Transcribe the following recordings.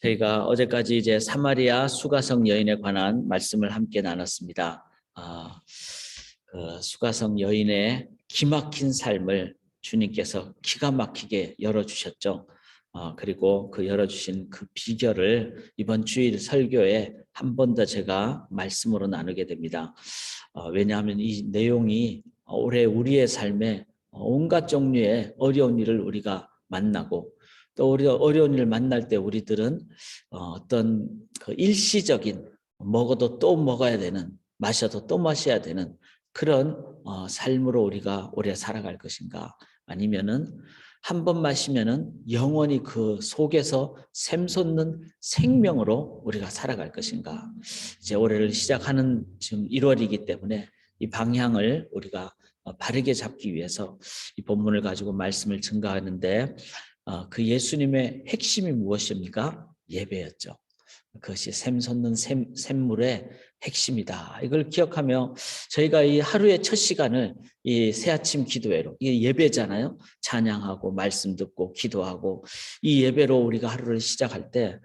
저희가 어제까지 이제 사마리아 수가성 여인에 관한 말씀을 함께 나눴습니다. 그 수가성 여인의 기막힌 삶을 주님께서 기가 막히게 열어주셨죠. 그리고 그 열어주신 그 비결을 이번 주일 설교에 한 번 더 제가 말씀으로 나누게 됩니다. 왜냐하면 이 내용이 올해 우리의 삶에 온갖 종류의 어려운 일을 우리가 만나고 또 어려운 일을 만날 때 우리들은 어떤 그 일시적인 먹어도 또 먹어야 되는, 마셔도 또 마셔야 되는 그런 삶으로 우리가 오래 살아갈 것인가, 아니면은 한 번 마시면은 영원히 그 속에서 샘솟는 생명으로 우리가 살아갈 것인가. 이제 올해를 시작하는 지금 1월이기 때문에 이 방향을 우리가 바르게 잡기 위해서 이 본문을 가지고 말씀을 증거하는데, 그 예수님의 핵심이 무엇입니까? 예배였죠. 그것이 샘솟는 샘물의 핵심이다. 이걸 기억하며 저희가 이 하루의 첫 시간을 이 새아침 기도회로, 이게 예배잖아요. 찬양하고 말씀 듣고 기도하고 이 예배로 우리가 하루를 시작할 때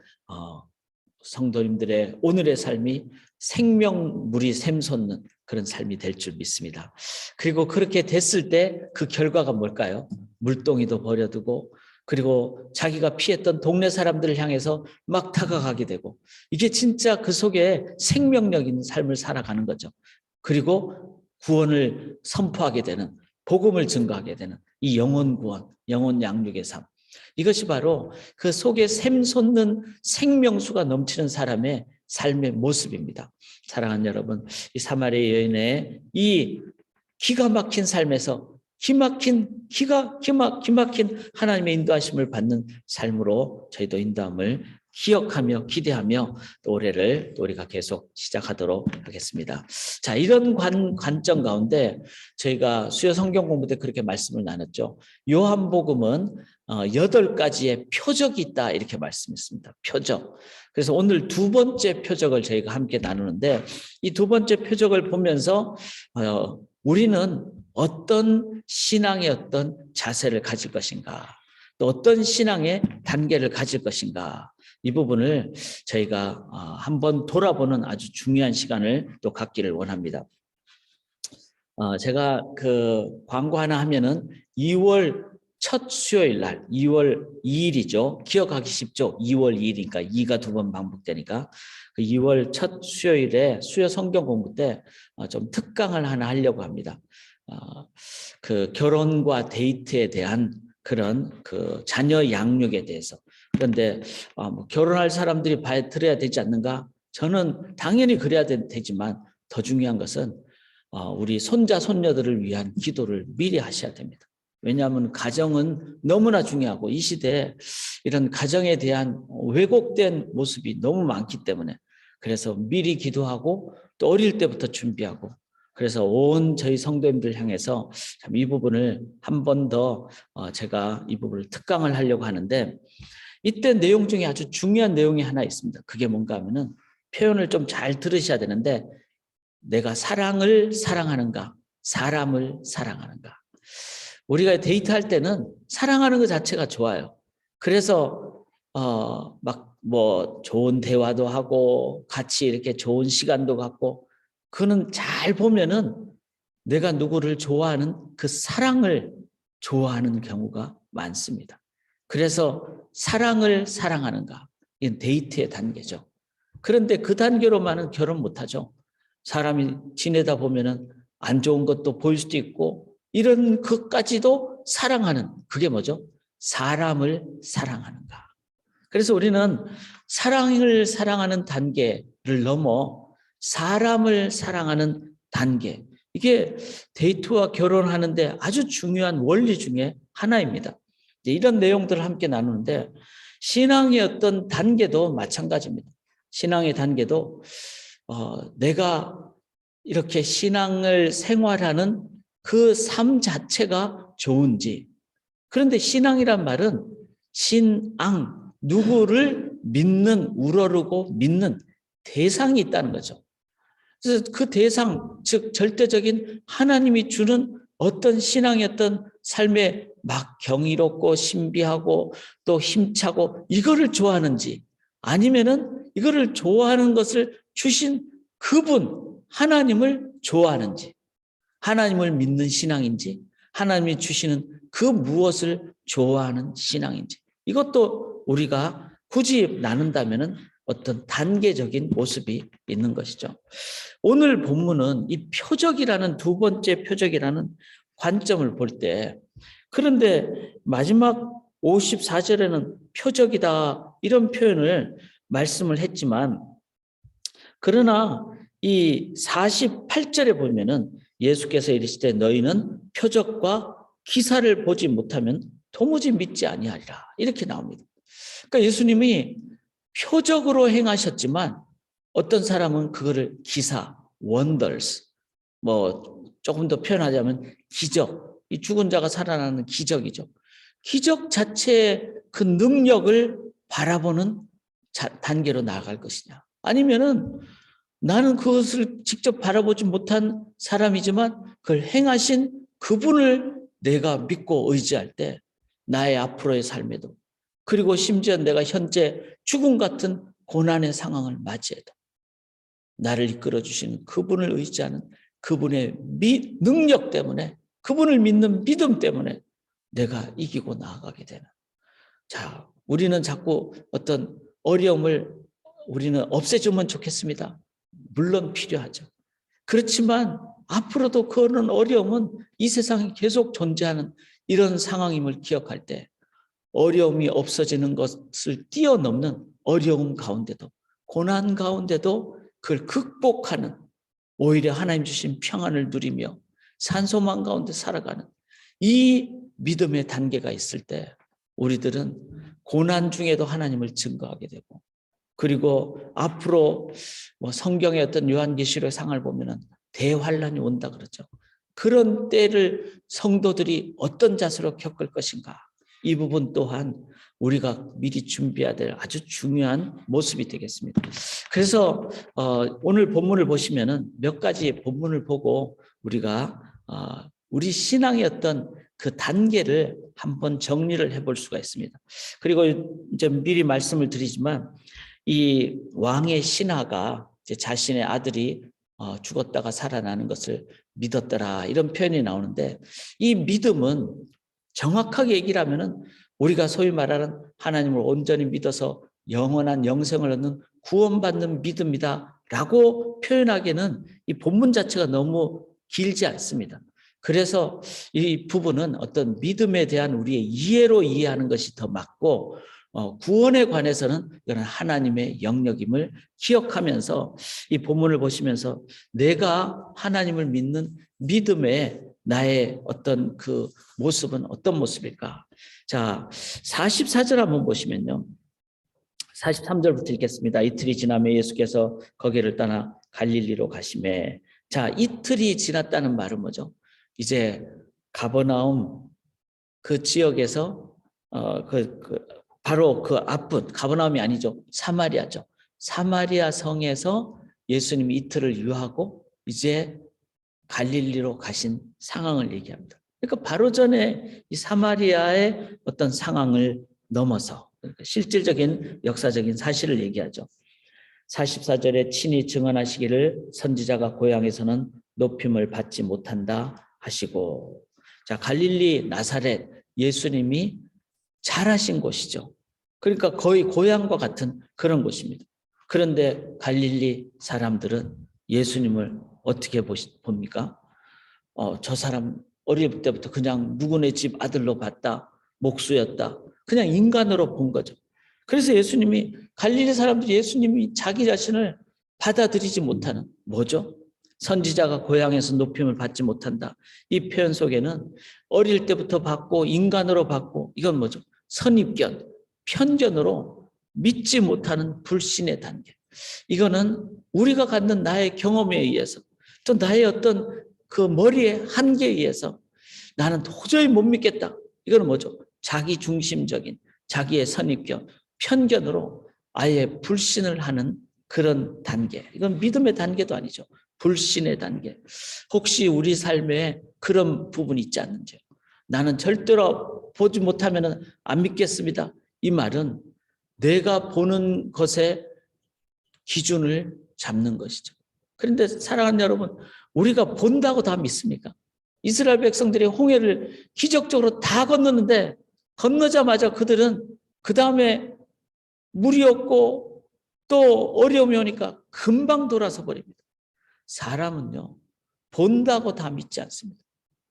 성도님들의 오늘의 삶이 생명물이 샘솟는 그런 삶이 될 줄 믿습니다. 그리고 그렇게 됐을 때 그 결과가 뭘까요? 물동이도 버려두고, 그리고 자기가 피했던 동네 사람들을 향해서 막 다가가게 되고, 이게 진짜 그 속에 생명력 있는 삶을 살아가는 거죠. 그리고 구원을 선포하게 되는, 복음을 증거하게 되는 이 영혼 구원, 영혼 양육의 삶, 이것이 바로 그 속에 샘솟는 생명수가 넘치는 사람의 삶의 모습입니다. 사랑하는 여러분, 이 사마리아 여인의 이 기가 막힌 삶에서 기가 막힌 하나님의 인도하심을 받는 삶으로 저희도 인도함을 기억하며 기대하며 또 올해를 또 우리가 계속 시작하도록 하겠습니다. 자, 이런 관점 가운데 저희가 수요 성경 공부 때 그렇게 말씀을 나눴죠. 요한복음은 8가지의 표적이 있다, 이렇게 말씀했습니다. 표적. 그래서 오늘 두 번째 표적을 저희가 함께 나누는데, 이 두 번째 표적을 보면서 우리는 어떤 신앙의 어떤 자세를 가질 것인가, 또 어떤 신앙의 단계를 가질 것인가, 이 부분을 저희가 한번 돌아보는 아주 중요한 시간을 또 갖기를 원합니다. 제가 그 광고 하나 하면은 2월 첫 수요일 날, 2월 2일이죠. 기억하기 쉽죠? 2월 2일이니까 2가 두 번 반복되니까 그 2월 첫 수요일에 수요 성경 공부 때 좀 특강을 하나 하려고 합니다. 그 결혼과 데이트에 대한 그런 그 자녀 양육에 대해서. 그런데 뭐 결혼할 사람들이 들어야 되지 않는가? 저는 당연히 그래야 되지만 더 중요한 것은 우리 손자 손녀들을 위한 기도를 미리 하셔야 됩니다. 왜냐하면 가정은 너무나 중요하고 이 시대에 이런 가정에 대한 왜곡된 모습이 너무 많기 때문에, 그래서 미리 기도하고 또 어릴 때부터 준비하고, 그래서 온 저희 성도님들 향해서 참 이 부분을 한 번 더 제가 이 부분을 특강을 하려고 하는데, 이때 내용 중에 아주 중요한 내용이 하나 있습니다. 그게 뭔가 하면은, 표현을 좀 잘 들으셔야 되는데, 내가 사랑을 사랑하는가, 사람을 사랑하는가. 우리가 데이트할 때는 사랑하는 것 자체가 좋아요. 그래서 막 뭐 좋은 대화도 하고 같이 이렇게 좋은 시간도 갖고, 그는 잘 보면은 내가 누구를 좋아하는 그 사랑을 좋아하는 경우가 많습니다. 그래서 사랑을 사랑하는가, 이건 데이트의 단계죠. 그런데 그 단계로만은 결혼 못하죠. 사람이 지내다 보면은 안 좋은 것도 보일 수도 있고, 이런 것까지도 사랑하는, 그게 뭐죠? 사람을 사랑하는가. 그래서 우리는 사랑을 사랑하는 단계를 넘어 사람을 사랑하는 단계, 이게 데이트와 결혼하는데 아주 중요한 원리 중에 하나입니다. 이런 내용들을 함께 나누는데, 신앙의 어떤 단계도 마찬가지입니다. 신앙의 단계도 내가 이렇게 신앙을 생활하는 그 삶 자체가 좋은지. 그런데 신앙이란 말은 신앙, 누구를 믿는, 우러르고 믿는 대상이 있다는 거죠. 그래서 그 대상, 즉 절대적인 하나님이 주는 어떤 신앙의 어떤 삶에 막 경이롭고 신비하고 또 힘차고 이거를 좋아하는지, 아니면은 이거를 좋아하는 것을 주신 그분 하나님을 좋아하는지, 하나님을 믿는 신앙인지, 하나님이 주시는 그 무엇을 좋아하는 신앙인지, 이것도 우리가 굳이 나눈다면은 어떤 단계적인 모습이 있는 것이죠. 오늘 본문은 이 표적이라는 두 번째 표적이라는 관점을 볼 때, 그런데 마지막 54절에는 표적이다 이런 표현을 말씀을 했지만, 그러나 이 48절에 보면은 예수께서 이르시되 너희는 표적과 기사를 보지 못하면 도무지 믿지 아니하리라 이렇게 나옵니다. 그러니까 예수님이 표적으로 행하셨지만 어떤 사람은 그거를 기사, wonders, 뭐 조금 더 표현하자면 기적, 이 죽은 자가 살아나는 기적이죠. 기적 자체의 그 능력을 바라보는 단계로 나아갈 것이냐, 아니면은 나는 그것을 직접 바라보지 못한 사람이지만 그걸 행하신 그분을 내가 믿고 의지할 때 나의 앞으로의 삶에도, 그리고 심지어 내가 현재 죽음 같은 고난의 상황을 맞이해도 나를 이끌어 주시는 그분을 의지하는 그분의 능력 때문에, 그분을 믿는 믿음 때문에 내가 이기고 나아가게 되는. 자, 우리는 자꾸 어떤 어려움을 우리는 없애주면 좋겠습니다. 물론 필요하죠. 그렇지만 앞으로도 그런 어려움은 이 세상에 계속 존재하는 이런 상황임을 기억할 때 어려움이 없어지는 것을 뛰어넘는 어려움 가운데도, 고난 가운데도 그걸 극복하는, 오히려 하나님 주신 평안을 누리며 산소망 가운데 살아가는 이 믿음의 단계가 있을 때 우리들은 고난 중에도 하나님을 증거하게 되고, 그리고 앞으로 뭐 성경의 어떤 요한계시록의 상을 보면은 대환란이 온다 그러죠. 그런 때를 성도들이 어떤 자세로 겪을 것인가, 이 부분 또한 우리가 미리 준비해야 될 아주 중요한 모습이 되겠습니다. 그래서 오늘 본문을 보시면은 몇 가지 본문을 보고 우리가 우리 신앙의 어떤 그 단계를 한번 정리를 해볼 수가 있습니다. 그리고 이제 미리 말씀을 드리지만 이 왕의 신하가 이제 자신의 아들이 죽었다가 살아나는 것을 믿었더라 이런 표현이 나오는데, 이 믿음은 정확하게 얘기를 하면은 우리가 소위 말하는 하나님을 온전히 믿어서 영원한 영생을 얻는 구원받는 믿음이다라고 표현하기에는 이 본문 자체가 너무 길지 않습니다. 그래서 이 부분은 어떤 믿음에 대한 우리의 이해로 이해하는 것이 더 맞고, 구원에 관해서는 이건 하나님의 영역임을 기억하면서 이 본문을 보시면서 내가 하나님을 믿는 믿음의 나의 어떤 그 모습은 어떤 모습일까? 자, 44절 한번 보시면요. 43절부터 읽겠습니다. 이틀이 지나며 예수께서 거기를 떠나 갈릴리로 가시매. 자, 이틀이 지났다는 말은 뭐죠? 이제 가버나움 그 지역에서 바로 그 앞은 가버나움이 아니죠. 사마리아죠. 사마리아 성에서 예수님이 이틀을 유하고 이제 갈릴리로 가신 상황을 얘기합니다. 그러니까 바로 전에 이 사마리아의 어떤 상황을 넘어서 그러니까 실질적인 역사적인 사실을 얘기하죠. 44절에 친히 증언하시기를 선지자가 고향에서는 높임을 받지 못한다 하시고, 자, 갈릴리 나사렛 예수님이 자라신 곳이죠. 그러니까 거의 고향과 같은 그런 곳입니다. 그런데 갈릴리 사람들은 예수님을 어떻게 봅니까? 저 사람 어릴 때부터 그냥 누구네 집 아들로 봤다, 목수였다, 그냥 인간으로 본 거죠. 그래서 예수님이, 갈릴리 사람들이 예수님이 자기 자신을 받아들이지 못하는, 뭐죠? 선지자가 고향에서 높임을 받지 못한다. 이 표현 속에는 어릴 때부터 받고 인간으로 받고, 이건 뭐죠? 선입견, 편견으로 믿지 못하는 불신의 단계. 이거는 우리가 갖는 나의 경험에 의해서, 또 나의 어떤 그 머리의 한계에 의해서 나는 도저히 못 믿겠다. 이거는 뭐죠? 자기 중심적인 자기의 선입견, 편견으로 아예 불신을 하는 그런 단계. 이건 믿음의 단계도 아니죠. 불신의 단계. 혹시 우리 삶에 그런 부분이 있지 않는지요? 나는 절대로 보지 못하면 안 믿겠습니다. 이 말은 내가 보는 것에 기준을 잡는 것이죠. 그런데 사랑하는 여러분, 우리가 본다고 다 믿습니까? 이스라엘 백성들이 홍해를 기적적으로 다 건넜는데 건너자마자 그들은 그 다음에 물이 없고 또 어려움이 오니까 금방 돌아서 버립니다. 사람은요, 본다고 다 믿지 않습니다.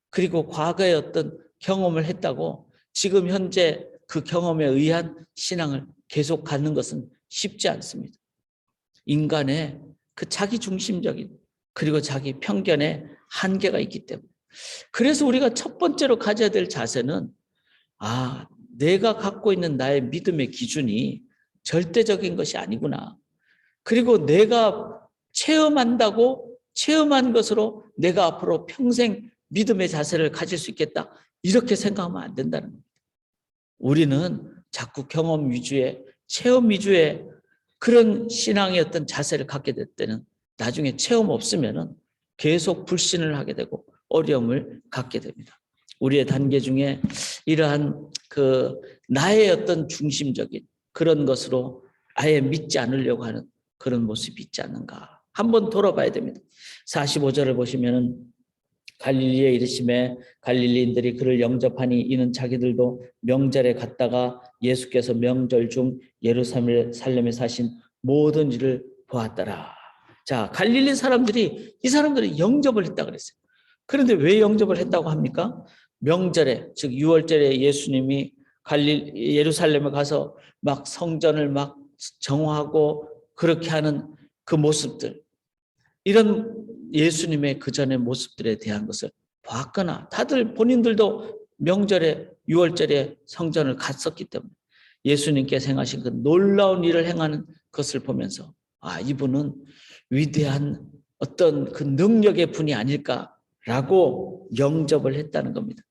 그리고 과거에 어떤 경험을 했다고 지금 현재 그 경험에 의한 신앙을 계속 갖는 것은 쉽지 않습니다. 인간의 그 자기 중심적인 그리고 자기 편견의 한계가 있기 때문에. 그래서 우리가 첫 번째로 가져야 될 자세는 내가 갖고 있는 나의 믿음의 기준이 절대적인 것이 아니구나. 그리고 내가 체험한다고 체험한 것으로 내가 앞으로 평생 믿음의 자세를 가질 수 있겠다. 이렇게 생각하면 안 된다는 겁니다. 우리는 자꾸 경험 위주의 체험 위주의 그런 신앙의 어떤 자세를 갖게 될 때는 나중에 체험 없으면은 계속 불신을 하게 되고 어려움을 갖게 됩니다. 우리의 단계 중에 이러한 그 나의 어떤 중심적인 그런 것으로 아예 믿지 않으려고 하는 그런 모습이 있지 않는가. 한번 돌아봐야 됩니다. 45절을 보시면은 갈릴리에 이르심에 갈릴리인들이 그를 영접하니 이는 자기들도 명절에 갔다가 예수께서 명절 중 예루살렘에 사신 모든 일을 보았더라. 자, 갈릴리 사람들이 이 사람들이 영접을 했다 그랬어요. 그런데 왜 영접을 했다고 합니까? 명절에, 즉 6월절에 예수님이 예루살렘에 가서 막 성전을 막 정화하고 그렇게 하는 그 모습들, 이런 예수님의 그 전의 모습들에 대한 것을 봤거나 다들 본인들도 명절에 6월절에 성전을 갔었기 때문에 예수님께서 행하신 그 놀라운 일을 행하는 것을 보면서 이분은 위대한 어떤 그 능력의 분이 아닐까라고 영접을 했다는 겁니다.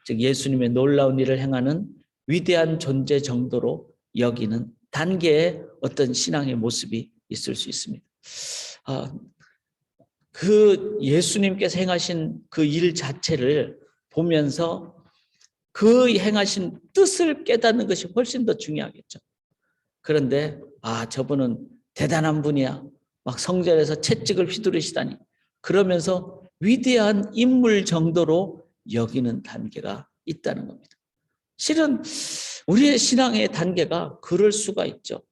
즉 예수님의 놀라운 일을 행하는 위대한 존재 정도로 여기는 단계의 어떤 신앙의 모습이 있을 수 있습니다. 그 예수님께서 행하신 그 일 자체를 보면서 그 행하신 뜻을 깨닫는 것이 훨씬 더 중요하겠죠. 그런데 저분은 대단한 분이야. 막 성전에서 채찍을 휘두르시다니. 그러면서 위대한 인물 정도로 여기는 단계가 있다는 겁니다. 실은 우리의 신앙의 단계가 그럴 수가 있죠.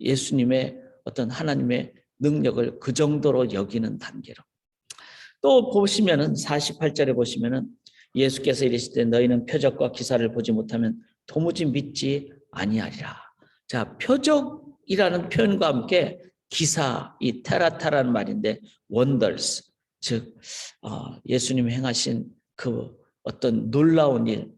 예수님의 어떤 하나님의 능력을 그 정도로 여기는 단계로. 또 보시면은 48절에 보시면은 예수께서 이르시되 너희는 표적과 기사를 보지 못하면 도무지 믿지 아니하리라. 자, 표적이라는 표현과 함께 기사, 이 테라타라는 말인데 wonders, 즉 예수님이 행하신 그 어떤 놀라운 일.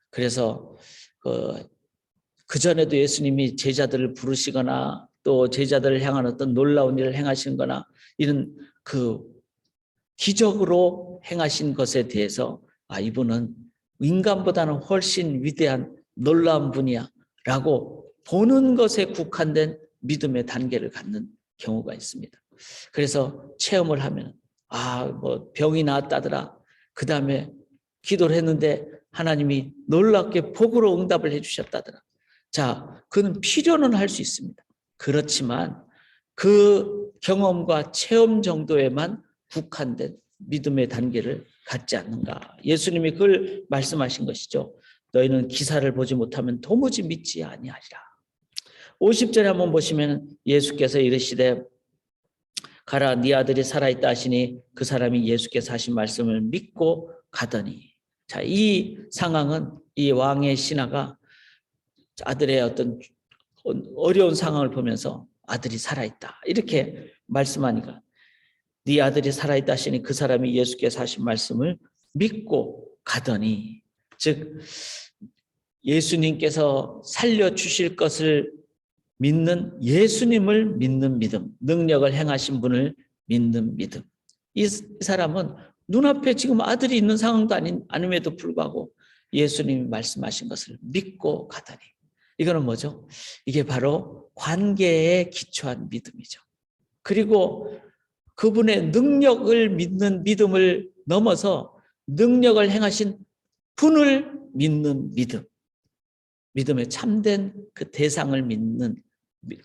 그래서 그 전에도 예수님이 제자들을 부르시거나 또 제자들을 향한 어떤 놀라운 일을 행하신 거나 이런 그 기적으로 행하신 것에 대해서 이분은 인간보다는 훨씬 위대한 놀라운 분이야 라고 보는 것에 국한된 믿음의 단계를 갖는 경우가 있습니다. 그래서 체험을 하면 뭐 병이 나았다더라. 그 다음에 기도를 했는데 하나님이 놀랍게 복으로 응답을 해주셨다더라. 자, 그는 필요는 할 수 있습니다. 그렇지만 그 경험과 체험 정도에만 국한된 믿음의 단계를 갖지 않는가. 예수님이 그걸 말씀하신 것이죠. 너희는 기사를 보지 못하면 도무지 믿지 아니하리라. 50절에 한번 보시면 예수께서 이르시되 가라 네 아들이 살아있다 하시니 그 사람이 예수께서 하신 말씀을 믿고 가더니. 자, 이 상황은 이 왕의 신하가 아들의 어떤 어려운 상황을 보면서 아들이 살아있다 이렇게 말씀하니까 네 아들이 살아있다 하시니 그 사람이 예수께서 하신 말씀을 믿고 가더니, 즉 예수님께서 살려주실 것을 믿는, 예수님을 믿는 믿음, 능력을 행하신 분을 믿는 믿음. 이 사람은 눈앞에 지금 아들이 있는 상황도 아님에도 불구하고 예수님이 말씀하신 것을 믿고 가더니, 이거는 뭐죠? 이게 바로 관계에 기초한 믿음이죠. 그리고 그분의 능력을 믿는 믿음을 넘어서 능력을 행하신 분을 믿는 믿음. 믿음의 참된 그 대상을 믿는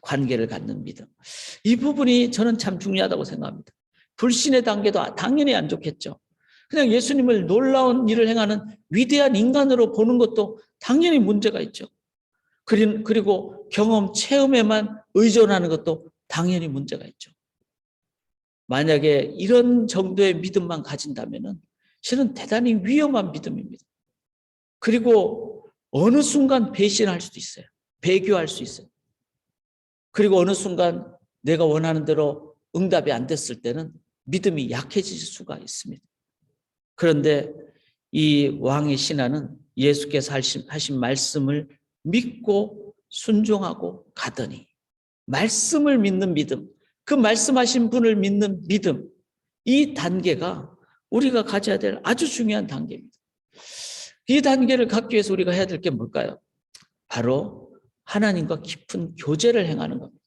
관계를 갖는 믿음. 이 부분이 저는 참 중요하다고 생각합니다. 불신의 단계도 당연히 안 좋겠죠. 그냥 예수님을 놀라운 일을 행하는 위대한 인간으로 보는 것도 당연히 문제가 있죠. 그리고 경험, 체험에만 의존하는 것도 당연히 문제가 있죠. 만약에 이런 정도의 믿음만 가진다면 실은 대단히 위험한 믿음입니다. 그리고 어느 순간 배신할 수도 있어요. 배교할 수 있어요. 그리고 어느 순간 내가 원하는 대로 응답이 안 됐을 때는 믿음이 약해질 수가 있습니다. 그런데 이 왕의 신하는 예수께서 하신 말씀을 믿고 순종하고 가더니, 말씀을 믿는 믿음, 그 말씀하신 분을 믿는 믿음, 이 단계가 우리가 가져야 될 아주 중요한 단계입니다. 이 단계를 갖기 위해서 우리가 해야 될 게 뭘까요? 바로 하나님과 깊은 교제를 행하는 겁니다.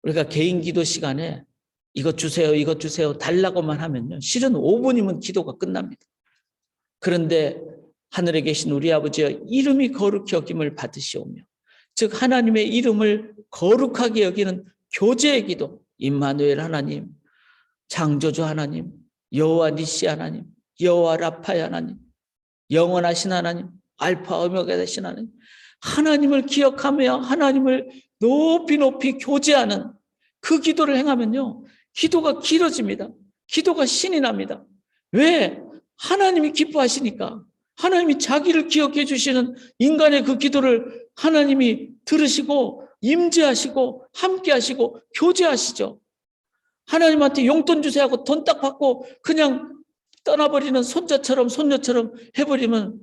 우리가 개인 기도 시간에 이것 주세요, 이것 주세요 달라고만 하면요, 실은 5분이면 기도가 끝납니다. 그런데 하늘에 계신 우리 아버지여, 이름이 거룩히 여김을 받으시오며, 즉 하나님의 이름을 거룩하게 여기는 교제의 기도, 임마누엘 하나님, 창조주 하나님, 여호와 니시 하나님, 여호와 라파의 하나님, 영원하신 하나님, 알파 오메가 되신 하나님, 하나님을 기억하며 하나님을 높이 높이 교제하는 그 기도를 행하면요, 기도가 길어집니다. 기도가 신이 납니다. 왜? 하나님이 기뻐하시니까. 하나님이 자기를 기억해 주시는 인간의 그 기도를 하나님이 들으시고 임재하시고 함께하시고 교제하시죠. 하나님한테 용돈 주세요 하고 돈 딱 받고 그냥 떠나버리는 손자처럼 손녀처럼 해버리면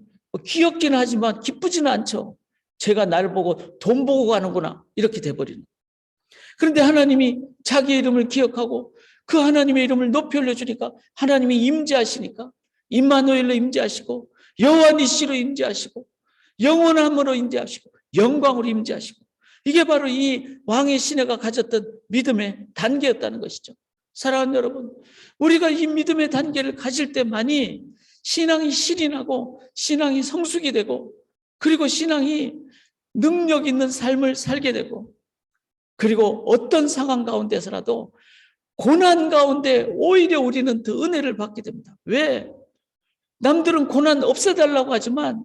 귀엽기는 하지만 기쁘지는 않죠. 제가 나를 보고 돈 보고 가는구나 이렇게 돼버리는. 그런데 하나님이 자기 이름을 기억하고 그 하나님의 이름을 높이 올려주니까 하나님이 임재하시니까, 임마누엘로 임재하시고 여호와 니시로 임재하시고 영원함으로 임재하시고 영광으로 임재하시고, 이게 바로 이 왕의 시내가 가졌던 믿음의 단계였다는 것이죠. 사랑하는 여러분, 우리가 이 믿음의 단계를 가질 때만이 신앙이 실이 나고 신앙이 성숙이 되고, 그리고 신앙이 능력 있는 삶을 살게 되고, 그리고 어떤 상황 가운데서라도 고난 가운데 오히려 우리는 더 은혜를 받게 됩니다. 왜? 남들은 고난 없애달라고 하지만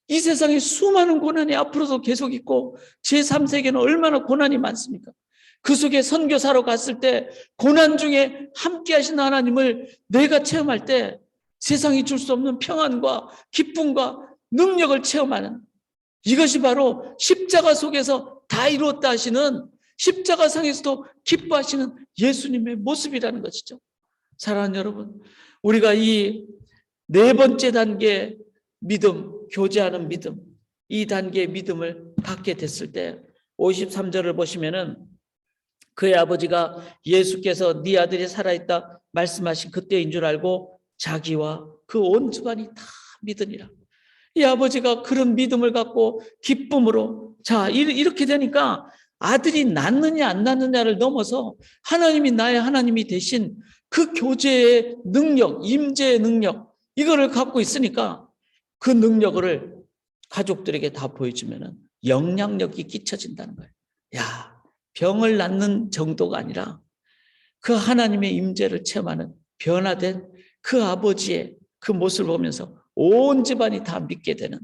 이 세상에 수많은 고난이 앞으로도 계속 있고 제3세계는 얼마나 고난이 많습니까? 그 속에 선교사로 갔을 때 고난 중에 함께 하신 하나님을 내가 체험할 때 세상이 줄 수 없는 평안과 기쁨과 능력을 체험하는, 이것이 바로 십자가 속에서 다 이루었다 하시는, 십자가상에서도 기뻐하시는 예수님의 모습이라는 것이죠. 사랑하는 여러분, 우리가 이 네 번째 단계 믿음, 교제하는 믿음, 이 단계의 믿음을 갖게 됐을 때 53절을 보시면은 그의 아버지가 예수께서 네 아들이 살아있다 말씀하신 그때인 줄 알고 자기와 그 온 집안이 다 믿으니라. 이 아버지가 그런 믿음을 갖고 기쁨으로, 자, 이렇게 되니까 아들이 낳느냐 안 낳느냐를 넘어서 하나님이 나의 하나님이 되신 그 교제의 능력, 임재의 능력, 이거를 갖고 있으니까 그 능력을 가족들에게 다 보여주면 영향력이 끼쳐진다는 거예요. 야, 병을 낫는 정도가 아니라 그 하나님의 임재를 체험하는 변화된 그 아버지의 그 모습을 보면서 온 집안이 다 믿게 되는,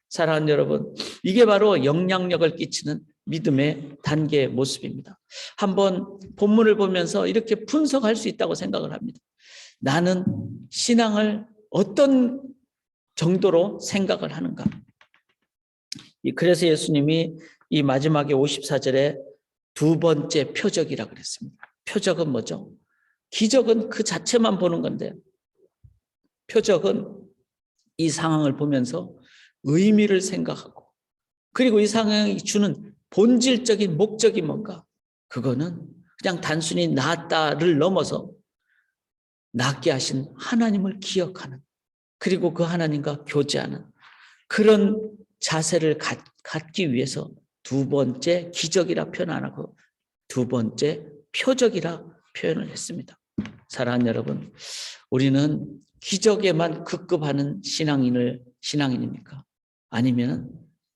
사랑하는 여러분, 이게 바로 영향력을 끼치는 믿음의 단계의 모습입니다. 한번 본문을 보면서 이렇게 분석할 수 있다고 생각을 합니다. 나는 신앙을 어떤 정도로 생각을 하는가? 그래서 예수님이 이 마지막에 54절에 두 번째 표적이라고 그랬습니다. 표적은 뭐죠? 기적은 그 자체만 보는 건데, 표적은 이 상황을 보면서 의미를 생각하고, 그리고 이 상황이 주는 본질적인 목적이 뭔가, 그거는 그냥 단순히 낫다를 넘어서 낫게 하신 하나님을 기억하는, 그리고 그 하나님과 교제하는 그런 자세를 갖기 위해서 두 번째 기적이라 표현 안 하고 두 번째 표적이라 표현을 했습니다. 사랑하는 여러분, 우리는 기적에만 급급하는 신앙인입니까? 아니면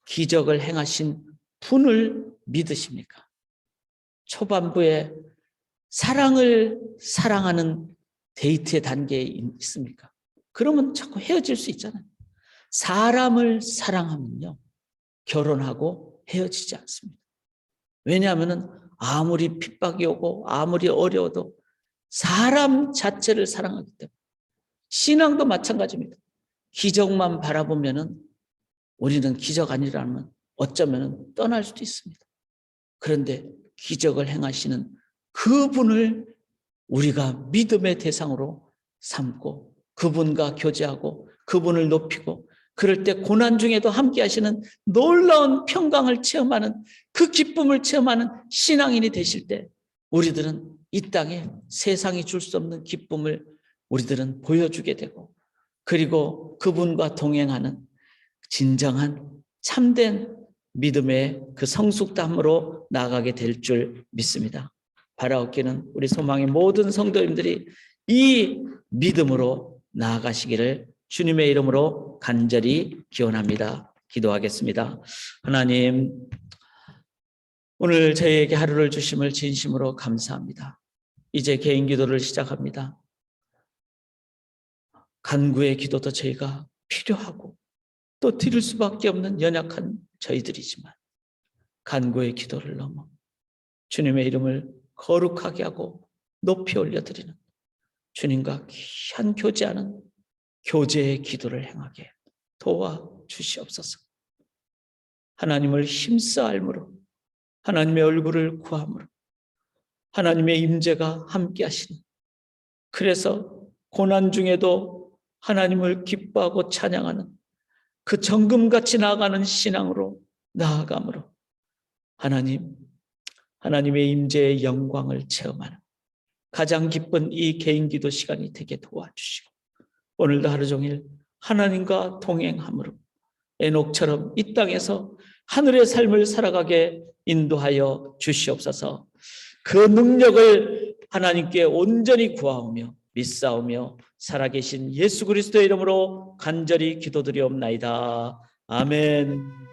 기적을 행하신 분을 믿으십니까? 초반부에 사랑을 사랑하는 데이트의 단계에 있습니까? 그러면 자꾸 헤어질 수 있잖아요. 사람을 사랑하면요, 결혼하고 헤어지지 않습니다. 왜냐하면 아무리 핍박이 오고 아무리 어려워도 사람 자체를 사랑하기 때문에. 신앙도 마찬가지입니다. 기적만 바라보면은 우리는 기적 아니라면 어쩌면 떠날 수도 있습니다. 그런데 기적을 행하시는 그분을 우리가 믿음의 대상으로 삼고 그분과 교제하고 그분을 높이고, 그럴 때 고난 중에도 함께 하시는 놀라운 평강을 체험하는, 그 기쁨을 체험하는 신앙인이 되실 때 우리들은 이 땅에 세상이 줄 수 없는 기쁨을 우리들은 보여주게 되고, 그리고 그분과 동행하는 진정한 참된 믿음의 그 성숙담으로 나아가게 될 줄 믿습니다. 바라옵기는 우리 소망의 모든 성도님들이 이 믿음으로 나아가시기를 주님의 이름으로 간절히 기원합니다. 기도하겠습니다. 하나님, 오늘 저희에게 하루를 주심을 진심으로 감사합니다. 이제 개인 기도를 시작합니다. 간구의 기도도 저희가 필요하고 또 드릴 수밖에 없는 연약한 저희들이지만, 간구의 기도를 넘어 주님의 이름을 거룩하게 하고 높이 올려드리는, 주님과 귀한 교제하는 교제의 기도를 행하게 도와주시옵소서. 하나님을 힘써 알므로, 하나님의 얼굴을 구함으로, 하나님의 임재가 함께 하시는, 그래서 고난 중에도 하나님을 기뻐하고 찬양하는 그 정금같이 나아가는 신앙으로 나아감으로 하나님의 임재의 영광을 체험하는 가장 기쁜 이 개인기도 시간이 되게 도와주시고, 오늘도 하루 종일 하나님과 동행함으로 에녹처럼 이 땅에서 하늘의 삶을 살아가게 인도하여 주시옵소서. 그 능력을 하나님께 온전히 구하오며 믿사오며 살아계신 예수 그리스도의 이름으로 간절히 기도드리옵나이다. 아멘.